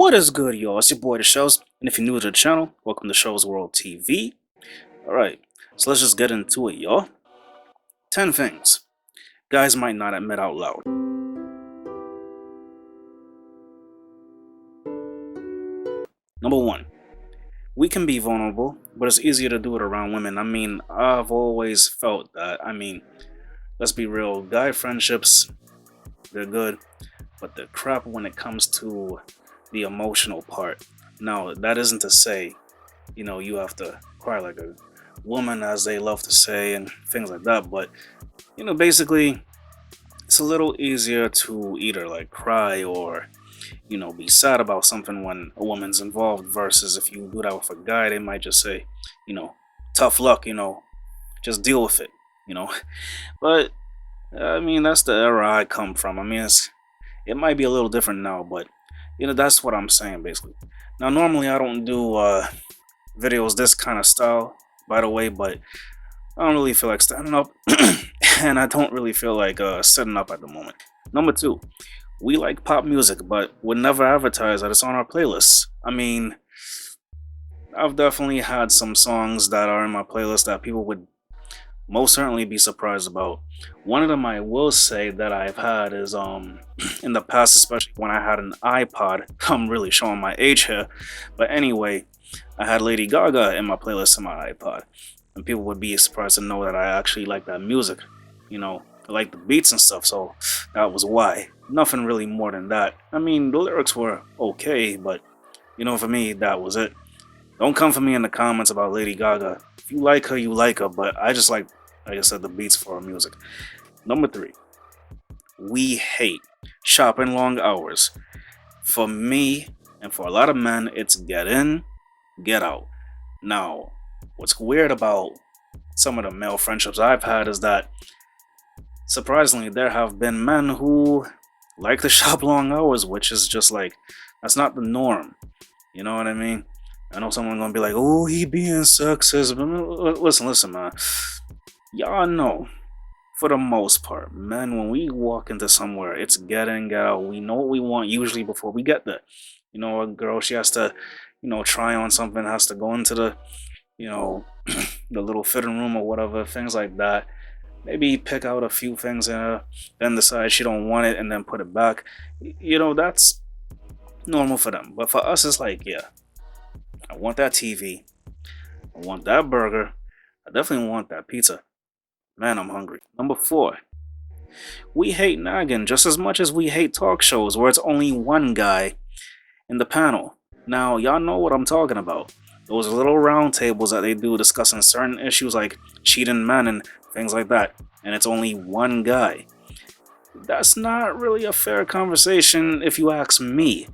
What is good, y'all? It's your boy, The Shows, and if you're new to the channel, welcome to Shows World TV. Alright, so let's just get into it, y'all. 10 things guys might not admit out loud. Number 1, we can be vulnerable, but it's easier to do it around women. I've always felt that. Let's be real, guy friendships, they're good, but they're crap when it comes to the emotional part. Now, that isn't to say, you have to cry like a woman, as they love to say, and things like that, but, basically, it's a little easier to either like cry or, be sad about something when a woman's involved versus if you do that with a guy, they might just say, tough luck, just deal with it, you know. But that's the era I come from. It might be a little different now, but that's what I'm saying basically. Now, normally I don't do videos this kind of style, by the way, but I don't really feel like standing up, and I don't really feel like sitting up at the moment. Number 2, we like pop music, but would never advertise that it's on our playlists. I've definitely had some songs that are in my playlist that people would most certainly be surprised about. One of them I will say that I've had is in the past, especially when I had an iPod. I'm really showing my age here, but anyway, I had Lady Gaga in my playlist on my iPod, and people would be surprised to know that I actually like that music. I like the beats and stuff, so that was why. Nothing really more than that. The lyrics were okay, but for me, that was it. Don't come for me in the comments about Lady Gaga. If you like her, you like her, but I just like I said, the beats for her music. Number 3, we hate shopping long hours. For me, and for a lot of men, it's get in, get out. Now, what's weird about some of the male friendships I've had is that, surprisingly, there have been men who like to shop long hours, which is just like, that's not the norm. You know what I mean? I know someone gonna be like, oh, he being sexist. But listen, man. Y'all know, for the most part, men, when we walk into somewhere, it's get in, get out. We know what we want usually before we get there. A girl, she has to, try on something, has to go into the, the little fitting room or whatever, things like that. Maybe pick out a few things in her, then decide she don't want it and then put it back. That's normal for them. But for us, it's like, yeah, I want that TV. I want that burger. I definitely want that pizza. Man, I'm hungry. Number 4, we hate nagging just as much as we hate talk shows where it's only one guy in the panel. Now, y'all know what I'm talking about. Those little round tables that they do discussing certain issues like cheating men and things like that, and it's only one guy. That's not really a fair conversation if you ask me,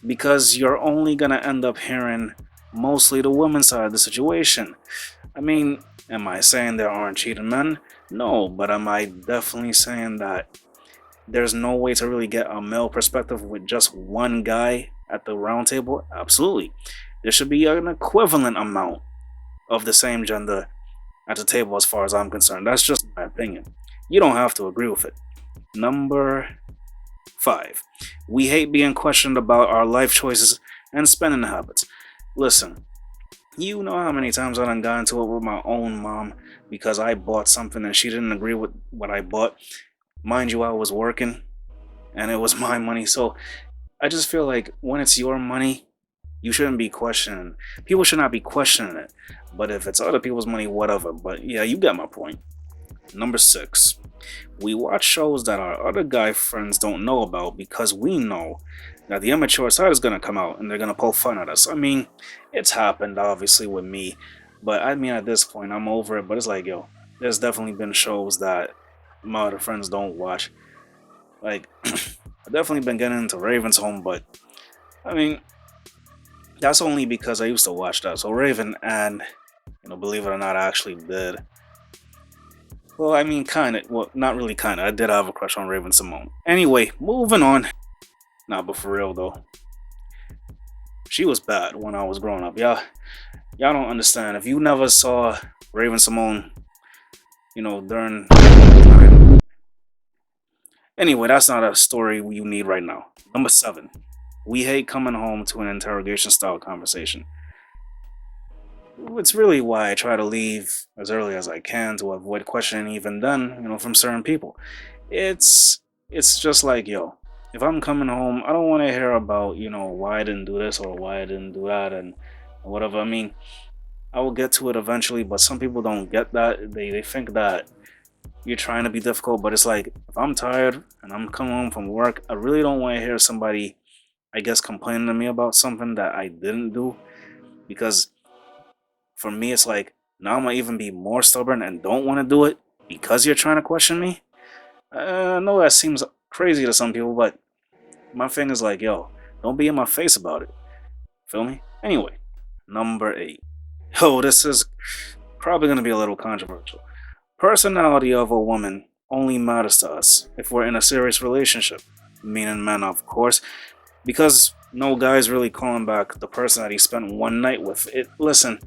because you're only gonna end up hearing mostly the woman's side of the situation. Am I saying there aren't cheating men? No, but am I definitely saying that there's no way to really get a male perspective with just one guy at the round table? Absolutely. There should be an equivalent amount of the same gender at the table as far as I'm concerned. That's just my opinion. You don't have to agree with it. Number 5, we hate being questioned about our life choices and spending habits. Listen, you know how many times I done got into it with my own mom because I bought something and she didn't agree with what I bought. Mind you, I was working and it was my money. So I just feel like when it's your money, you shouldn't be questioning. People should not be questioning it. But if it's other people's money, whatever. But yeah, you get my point. Number 6, we watch shows that our other guy friends don't know about because we know that the immature side is going to come out and they're going to poke fun at us. It's happened obviously with me, but at this point I'm over it. But it's like, yo, there's definitely been shows that my other friends don't watch. Like, I've definitely been getting into Raven's Home, but that's only because I used to watch that. So Raven, and believe it or not, I actually did. Well, kind of. Well, not really kind of. I did have a crush on Raven Symone. Anyway, moving on. Nah, but for real though, she was bad when I was growing up. Y'all don't understand. If you never saw Raven Symone, during time. Anyway, that's not a story you need right now. Number 7, We hate coming home to an interrogation style conversation. It's really why I try to leave as early as I can to avoid questioning even then, from certain people. It's it's just like, yo, if I'm coming home, I don't want to hear about, why I didn't do this or why I didn't do that and whatever. I mean, I will get to it eventually, but some people don't get that. They think that you're trying to be difficult, but it's like if I'm tired and I'm coming home from work, I really don't want to hear somebody, I guess, complaining to me about something that I didn't do, because for me it's like now I'm gonna even be more stubborn and don't want to do it because you're trying to question me. I know that seems crazy to some people, but my thing is like, yo, don't be in my face about it. Feel me? Anyway, number 8. Yo, this is probably gonna be a little controversial. Personality of a woman only matters to us if we're in a serious relationship, meaning men, of course, because no guy's really calling back the person that he spent one night with. Listen,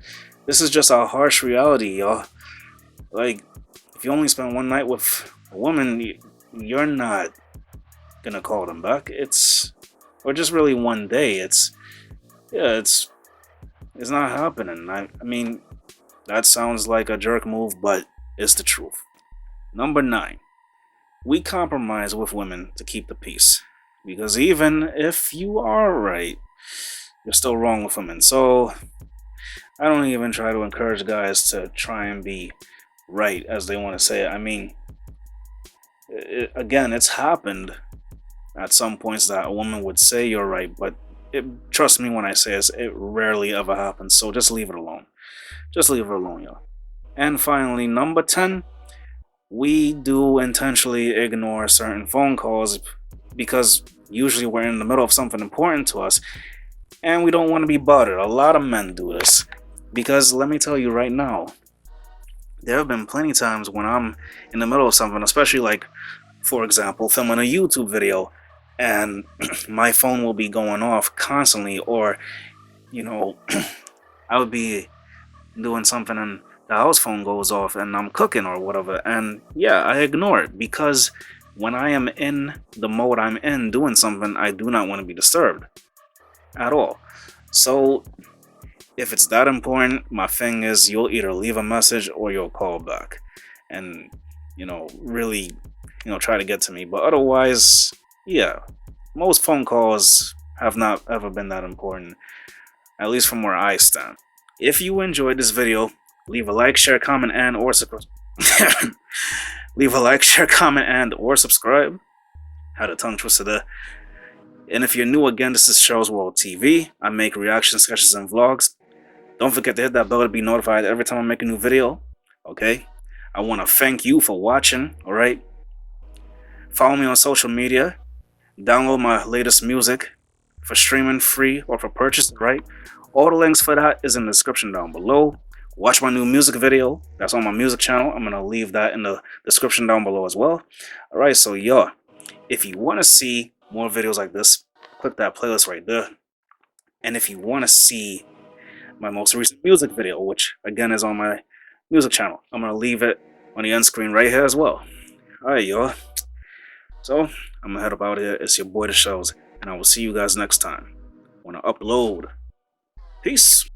this is just a harsh reality, y'all. Like, if you only spend one night with a woman, you're not gonna call them back. Or just really one day. It's not happening. I mean, that sounds like a jerk move, but it's the truth. Number 9. We compromise with women to keep the peace. Because even if you are right, you're still wrong with women. So I don't even try to encourage guys to try and be right as they want to say it. I mean, again, it's happened at some points that a woman would say you're right, but trust me when I say this, it rarely ever happens. So just leave it alone. Just leave it alone, y'all. And finally, number 10, we do intentionally ignore certain phone calls because usually we're in the middle of something important to us and we don't want to be bothered. A lot of men do this because let me tell you right now, there have been plenty of times when I'm in the middle of something, especially like, for example, filming a YouTube video, and my phone will be going off constantly, or, I would be doing something and the house phone goes off and I'm cooking or whatever, and yeah, I ignore it because when I am in the mode I'm in doing something, I do not want to be disturbed at all. So if it's that important, my thing is you'll either leave a message or you'll call back and really try to get to me. But otherwise, yeah, most phone calls have not ever been that important, at least from where I stand. If you enjoyed this video, leave a like, share, comment, and or subscribe. Leave a like, share, comment, and or subscribe. Had a tongue twister there. And if you're new, again, this is Charles World TV. I make reaction sketches and vlogs. Don't forget to hit that bell to be notified every time I make a new video. Okay? I want to thank you for watching. Alright? Follow me on social media. Download my latest music for streaming free or for purchase, right? All the links for that is in the description down below. Watch my new music video. That's on my music channel. I'm going to leave that in the description down below as well. Alright, so yeah, if you want to see more videos like this, click that playlist right there. And if you want to see my most recent music video, which again is on my music channel, I'm going to leave it on the end screen right here as well. Alright, y'all. So, I'm going to head up out here. It's your boy, The Shells, and I will see you guys next time when I upload. Peace.